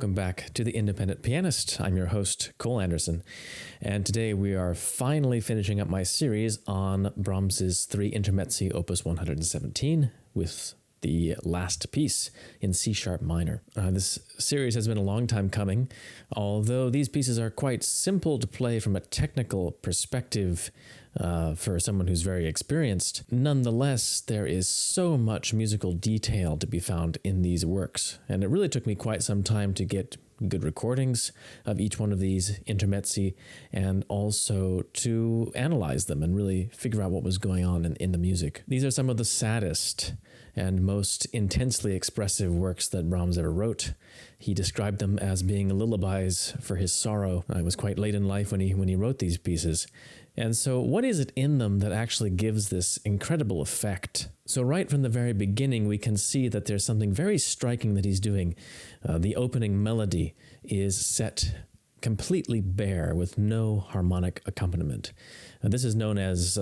welcome back to The Independent Pianist. I'm your host, Cole Anderson, and today we are finally finishing up my series on Brahms's 3 Intermezzi opus 117 with the last piece in C-sharp minor. This series has been a long time coming, although these pieces are quite simple to play from a technical perspective for someone who's very experienced. Nonetheless, there is so much musical detail to be found in these works, and it really took me quite some time to get good recordings of each one of these intermezzi and also to analyze them and really figure out what was going on in the music. These are some of the saddest and most intensely expressive works that Brahms ever wrote. He described them as being lullabies for his sorrow. It was quite late in life when he wrote these pieces. And so what is it in them that actually gives this incredible effect? So right from the very beginning, we can see that there's something very striking that he's doing. The opening melody is set completely bare with no harmonic accompaniment. This is known as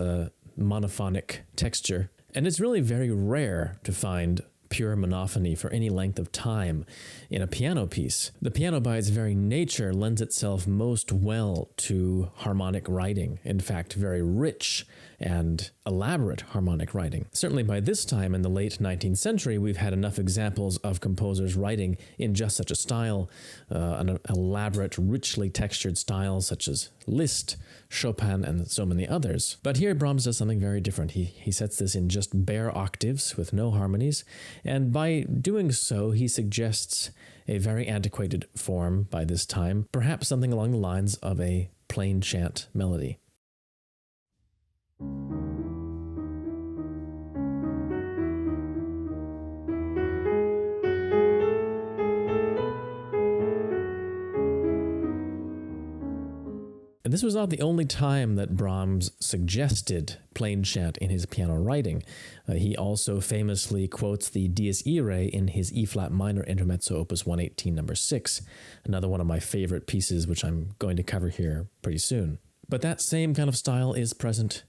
monophonic texture, and it's really very rare to find pure monophony for any length of time in a piano piece. The piano by its very nature lends itself most well to harmonic writing, in fact very rich and elaborate harmonic writing. Certainly by this time in the late 19th century, we've had enough examples of composers writing in just such a style, an elaborate, richly textured style such as Liszt, Chopin, and so many others. But here Brahms does something very different. He sets this in just bare octaves with no harmonies, and by doing so, he suggests a very antiquated form by this time, perhaps something along the lines of a plainchant melody. And this was not the only time that Brahms suggested plainchant in his piano writing. He also famously quotes the Dies Irae in his E-flat minor Intermezzo opus 118 number 6, another one of my favorite pieces which I'm going to cover here pretty soon. But that same kind of style is present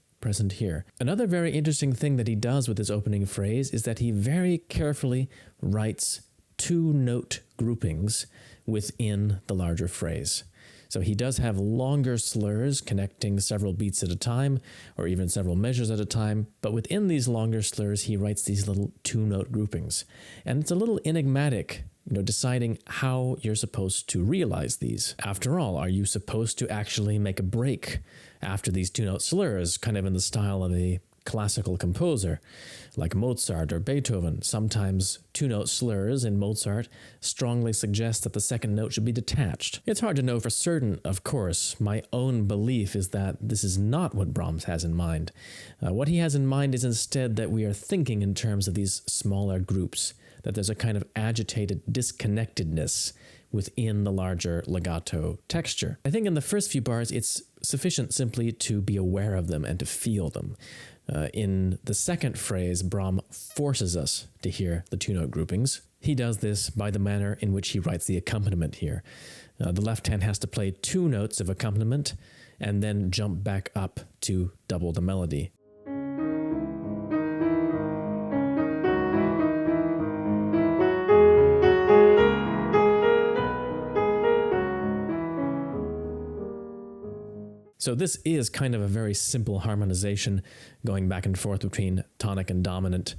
here. Another very interesting thing that he does with his opening phrase is that he very carefully writes 2-note groupings within the larger phrase. So he does have longer slurs connecting several beats at a time, or even several measures at a time, but within these longer slurs, he writes these little 2-note groupings. And it's a little enigmatic, deciding how you're supposed to realize these. After all, are you supposed to actually make a break after these 2-note slurs, kind of in the style of a classical composer like Mozart or Beethoven? Sometimes 2-note slurs in Mozart strongly suggest that the second note should be detached. It's hard to know for certain, of course. My own belief is that this is not what Brahms has in mind. What he has in mind is instead that we are thinking in terms of these smaller groups, that there's a kind of agitated disconnectedness within the larger legato texture. I think in the first few bars, it's sufficient simply to be aware of them and to feel them. In the second phrase, Brahms forces us to hear the 2-note groupings. He does this by the manner in which he writes the accompaniment here. The left hand has to play 2 notes of accompaniment and then jump back up to double the melody. So this is kind of a very simple harmonization going back and forth between tonic and dominant,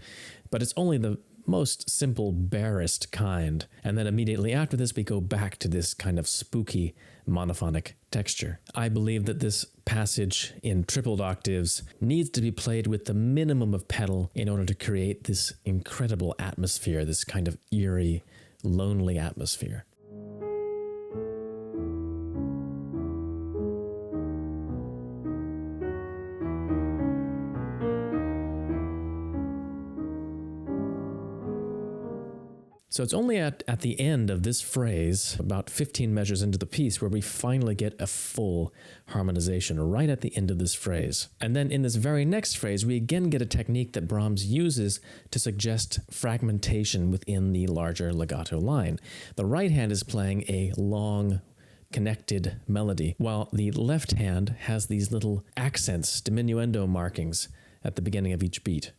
but it's only the most simple, barest kind. And then immediately after this, we go back to this kind of spooky monophonic texture. I believe that this passage in tripled octaves needs to be played with the minimum of pedal in order to create this incredible atmosphere, this kind of eerie, lonely atmosphere. So it's only at the end of this phrase, about 15 measures into the piece, where we finally get a full harmonization, right at the end of this phrase. And then in this very next phrase, we again get a technique that Brahms uses to suggest fragmentation within the larger legato line. The right hand is playing a long, connected melody, while the left hand has these little accents, diminuendo markings, at the beginning of each beat.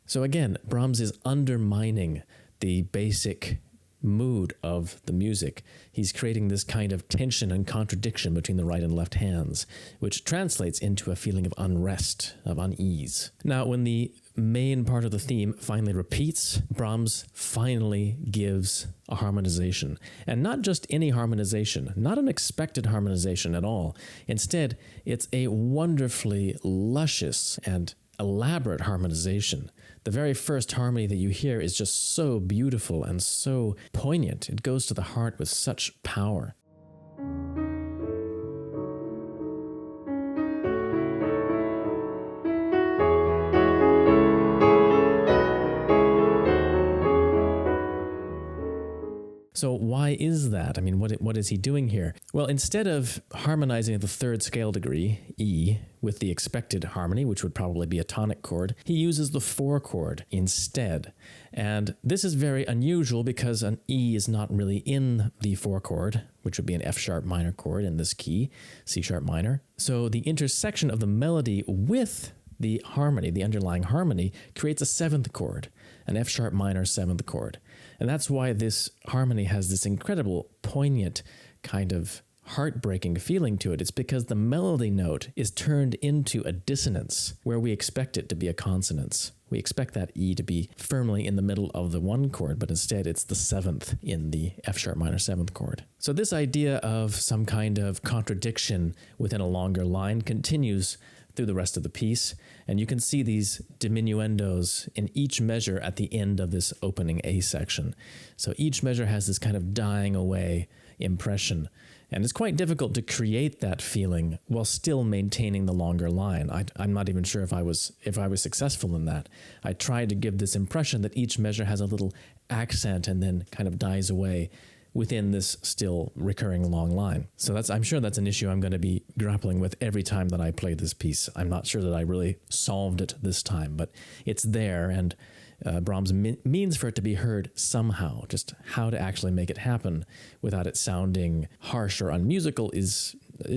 So again, Brahms is undermining the basic mood of the music. He's creating this kind of tension and contradiction between the right and left hands, which translates into a feeling of unrest, of unease. Now, when the main part of the theme finally repeats, Brahms finally gives a harmonization. And not just any harmonization, not an expected harmonization at all. Instead, it's a wonderfully luscious and elaborate harmonization. The very first harmony that you hear is just so beautiful and so poignant. It goes to the heart with such power. So why is that? I mean, what is he doing here? Well, instead of harmonizing at the third scale degree, E, with the expected harmony, which would probably be a tonic chord, he uses the 4 chord instead. And this is very unusual because an E is not really in the 4 chord, which would be an F sharp minor chord in this key, C sharp minor. So the intersection of the melody with the harmony, the underlying harmony, creates a 7th chord, an F sharp minor 7th chord. And that's why this harmony has this incredible, poignant, kind of heartbreaking feeling to it. It's because the melody note is turned into a dissonance where we expect it to be a consonance. We expect that E to be firmly in the middle of the 1 chord, but instead it's the 7th in the F sharp minor 7th chord. So this idea of some kind of contradiction within a longer line continues through the rest of the piece, and you can see these diminuendos in each measure at the end of this opening A section. So each measure has this kind of dying away impression, and it's quite difficult to create that feeling while still maintaining the longer line. I'm not even sure if I was successful in that. I tried to give this impression that each measure has a little accent and then kind of dies away within this still recurring long line. So I'm sure that's an issue I'm going to be grappling with every time that I play this piece. I'm not sure that I really solved it this time, but it's there, and Brahms means for it to be heard somehow. Just how to actually make it happen without it sounding harsh or unmusical is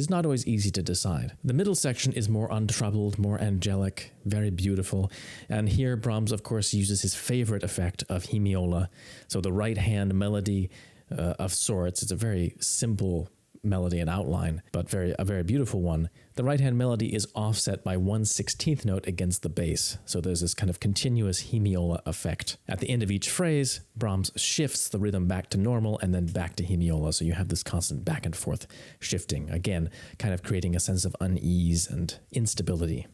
not always easy to decide. The middle section is more untroubled, more angelic, very beautiful. And here Brahms, of course, uses his favorite effect of hemiola. So the right hand melody of sorts. It's a very simple melody and outline, but a very beautiful one. The right-hand melody is offset by 1/16th note against the bass, so there's this kind of continuous hemiola effect. At the end of each phrase, Brahms shifts the rhythm back to normal and then back to hemiola, so you have this constant back and forth shifting, again, kind of creating a sense of unease and instability.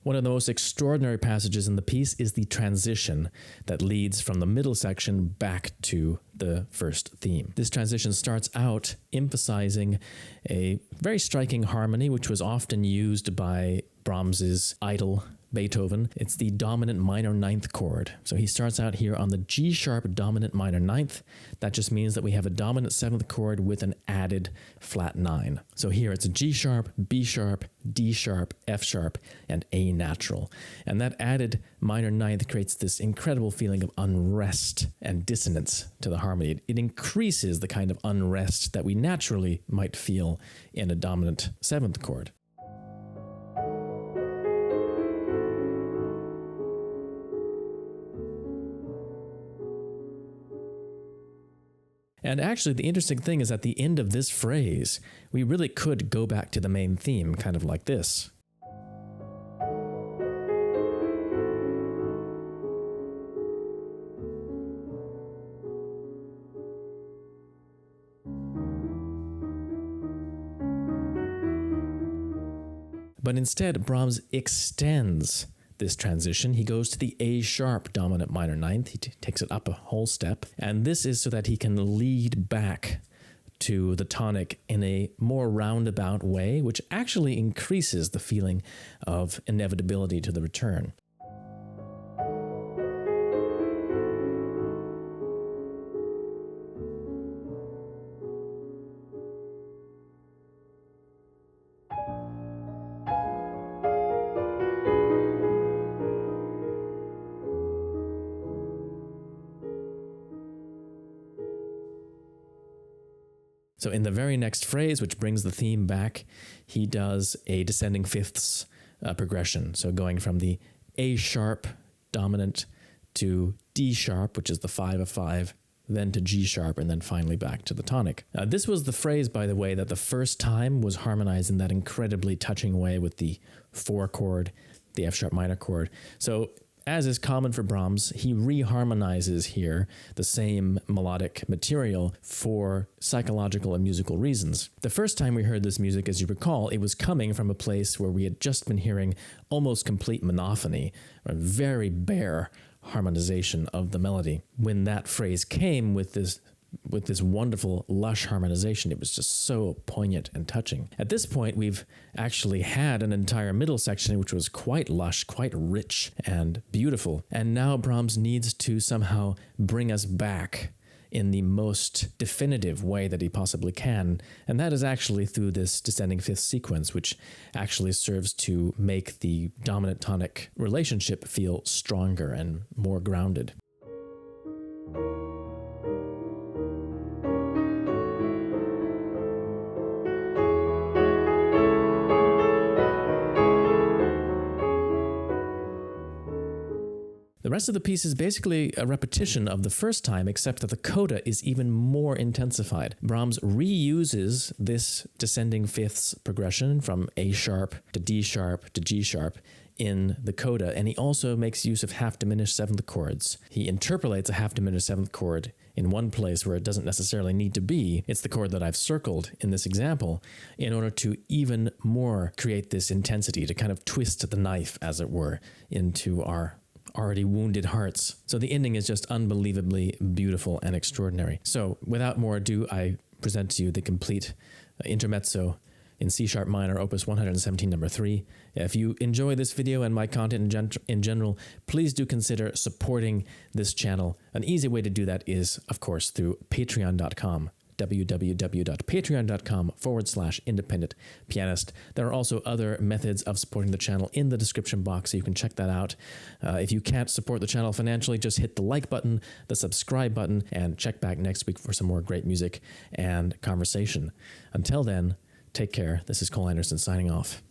One of the most extraordinary passages in the piece is the transition that leads from the middle section back to the first theme. This transition starts out emphasizing a very striking harmony, which was often used by Brahms's idol Beethoven. It's the dominant minor 9th chord. So he starts out here on the G sharp dominant minor 9th. That just means that we have a dominant 7th chord with an added flat 9. So here it's a G sharp, B sharp, D sharp, F sharp, and A natural. And that added minor 9th creates this incredible feeling of unrest and dissonance to the harmony. It increases the kind of unrest that we naturally might feel in a dominant 7th chord. And actually, the interesting thing is at the end of this phrase, we really could go back to the main theme, kind of like this. But instead, Brahms extends this transition. He goes to the A sharp dominant minor 9th. He takes it up a whole step. And this is so that he can lead back to the tonic in a more roundabout way, which actually increases the feeling of inevitability to the return. So in the very next phrase, which brings the theme back, he does a descending fifths progression. So going from the A sharp dominant to D sharp, which is the 5 of 5, then to G sharp, and then finally back to the tonic. This was the phrase, by the way, that the first time was harmonized in that incredibly touching way with the 4 chord, the F sharp minor chord. So as is common for Brahms, he reharmonizes here the same melodic material for psychological and musical reasons. The first time we heard this music, as you recall, it was coming from a place where we had just been hearing almost complete monophony, or very bare harmonization of the melody. When that phrase came with this wonderful, lush harmonization, it was just so poignant and touching. At this point, we've actually had an entire middle section which was quite lush, quite rich and beautiful. And now Brahms needs to somehow bring us back in the most definitive way that he possibly can. And that is actually through this descending fifth sequence, which actually serves to make the dominant tonic relationship feel stronger and more grounded. The rest of the piece is basically a repetition of the first time, except that the coda is even more intensified. Brahms reuses this descending fifths progression from A sharp to D sharp to G sharp in the coda, and he also makes use of half-diminished seventh chords. He interpolates a half-diminished seventh chord in one place where it doesn't necessarily need to be. It's the chord that I've circled in this example, in order to even more create this intensity, to kind of twist the knife, as it were, into our already wounded hearts. So the ending is just unbelievably beautiful and extraordinary. So without more ado, I present to you the complete intermezzo in C sharp minor, opus 117, number 3. If you enjoy this video and my content in general, please do consider supporting this channel. An easy way to do that is, of course, through patreon.com. www.patreon.com/independent pianist. There are also other methods of supporting the channel in the description box, so you can check that out. If you can't support the channel financially, just hit the like button, the subscribe button, and check back next week for some more great music and conversation. Until then, take care. This is Cole Anderson signing off.